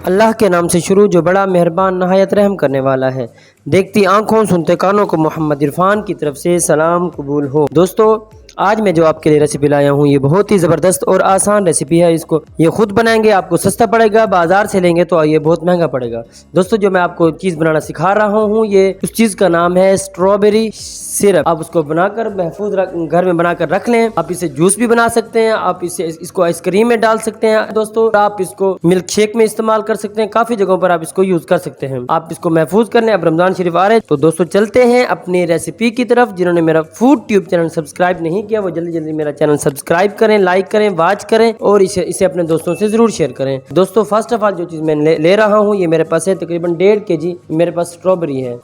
अल्लाह के नाम से शुरू जो बड़ा मेहरबान नहायत रहम करने वाला है। देखती आंखों सुनते कानों को मोहम्मद इरफान की तरफ से सलाम कबूल हो। दोस्तों आज मैं जो आपके लिए रेसिपी लाया हूँ ये बहुत ही ज़बरदस्त और आसान रेसिपी है। इसको ये खुद बनाएंगे आपको सस्ता पड़ेगा, बाजार से लेंगे तो ये बहुत महंगा पड़ेगा। दोस्तों जो मैं आपको चीज़ बनाना सिखा रहा हूँ ये उस चीज़ का नाम है स्ट्रॉबेरी सिरप। आप उसको बनाकर महफूज घर में बनाकर रख लें। आप इसे जूस भी बना सकते हैं, आप इसको आइसक्रीम में डाल सकते हैं। दोस्तों आप इसको मिल्क शेक में इस्तेमाल कर सकते हैं, काफ़ी जगहों पर आप इसको यूज़ कर सकते हैं। आप इसको महफूज कर लें। अब रमज़ान शरीफ आ रहे हैं तो दोस्तों चलते हैं अपनी रेसिपी की तरफ। जिन्होंने मेरा फूड ट्यूब चैनल सब्सक्राइब नहीं किया वो जल्दी जल्दी मेरा चैनल सब्सक्राइब करें, लाइक करें, वॉच करें और इसे अपने दोस्तों से जरूर शेयर करें। दोस्तों फर्स्ट ऑफ ऑल जो चीज़ मैं ले रहा हूँ ये मेरे पास है तकरीबन 1.5 kg मेरे पास स्ट्रॉबेरी है।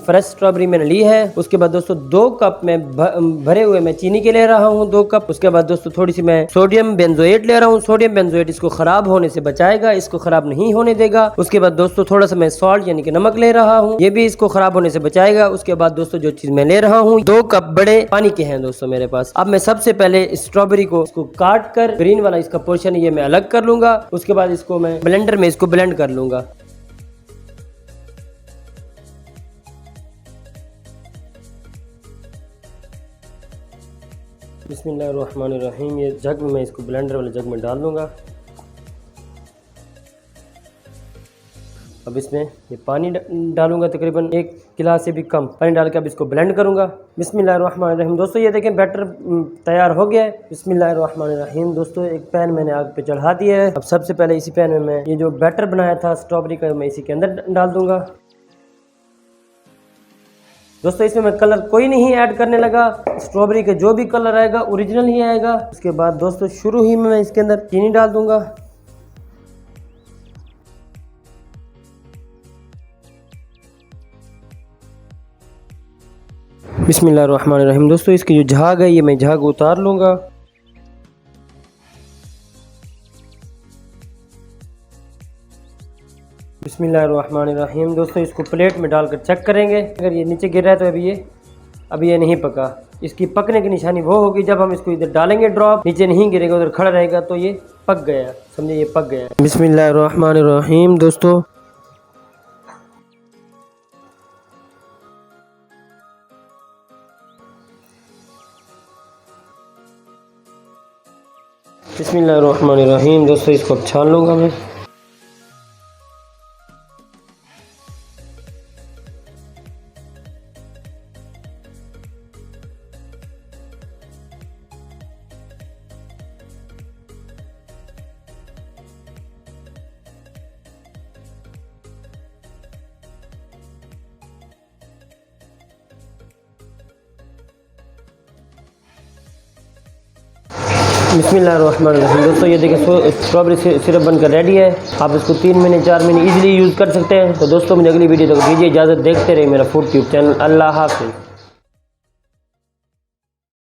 फ्रेश स्ट्रॉबेरी मैंने ली है। उसके बाद दोस्तों 2 कप में भरे हुए मैं चीनी के ले रहा हूँ 2 कप। उसके बाद दोस्तों थोड़ी सी मैं सोडियम बेंजोएट ले रहा हूँ। सोडियम बेंजोएट इसको खराब होने से बचाएगा, इसको खराब नहीं होने देगा। उसके बाद दोस्तों थोड़ा सा मैं सॉल्ट यानी कि नमक ले रहा हूँ, ये भी इसको खराब होने से बचाएगा। उसके बाद दोस्तों जो चीज मैं ले रहा हूँ 2 कप बड़े पानी के हैं दोस्तों मेरे पास। अब मैं सबसे पहले स्ट्रॉबेरी को इसको काट कर ग्रीन वाला इसका पोर्शन ये मैं अलग कर लूंगा। उसके बाद इसको मैं ब्लेंडर में इसको ब्लेंड कर लूंगा। बिस्मिल्लाहिर्रहमानिर्रहीम। ये जग में मैं इसको ब्लेंडर वाले जग में डाल दूंगा। अब इसमें ये पानी डालूंगा, तकरीबन 1 गिलास से भी कम पानी डाल के अब इसको ब्लेंड करूंगा। बिस्मिल्लाहिर्रहमानिर्रहीम। दोस्तों ये देखें बैटर तैयार हो गया है। बिस्मिल्लाहिर्रहमानिर्रहीम। दोस्तों एक पैन मैंने आग पे चढ़ा दिया है। अब सबसे पहले इसी पैन में मैं ये जो बैटर बनाया था स्ट्रॉबेरी का मैं इसी के अंदर डाल दूंगा। दोस्तों इसमें मैं कलर कोई नहीं ऐड करने लगा। स्ट्रॉबेरी का जो भी कलर आएगा ओरिजिनल ही आएगा। उसके बाद दोस्तों शुरू ही में मैं इसके अंदर चीनी डाल दूंगा। बिस्मिल्लाहिर्रहमानिर्रहीम। दोस्तों इसकी जो झाग है ये मैं झाग उतार लूंगा। बिस्मिल्लाहिर्रहमानिर्रहीम। दोस्तों इसको प्लेट में डालकर चेक करेंगे। अगर ये नीचे गिर रहा है तो अभी ये नहीं पका। इसकी पकने की निशानी वो होगी जब हम इसको इधर डालेंगे ड्रॉप, नीचे नहीं गिरेगा उधर खड़ा रहेगा तो ये पक गया, समझे ये पक गया। बिस्मिल्लाहिर्रहमानिर्रहीम। दोस्तों बिस्मिल्लाहिर्रहमानिर्रहीम। दोस्तों इसको अब छान लूँगा मैं। बिस्मिल्लाहिर्रहमानिर्रहीम। दोस्तों ये देखिए स्ट्रॉबेरी सिरप बनकर रेडी है। आप इसको 3 महीने 4 महीने इजीली यूज़ कर सकते हैं। तो दोस्तों मुझे अगली वीडियो तक दीजिए इजाज़त। देखते रहिए मेरा फूड ट्यूब चैनल। अल्लाह हाफ़िज़।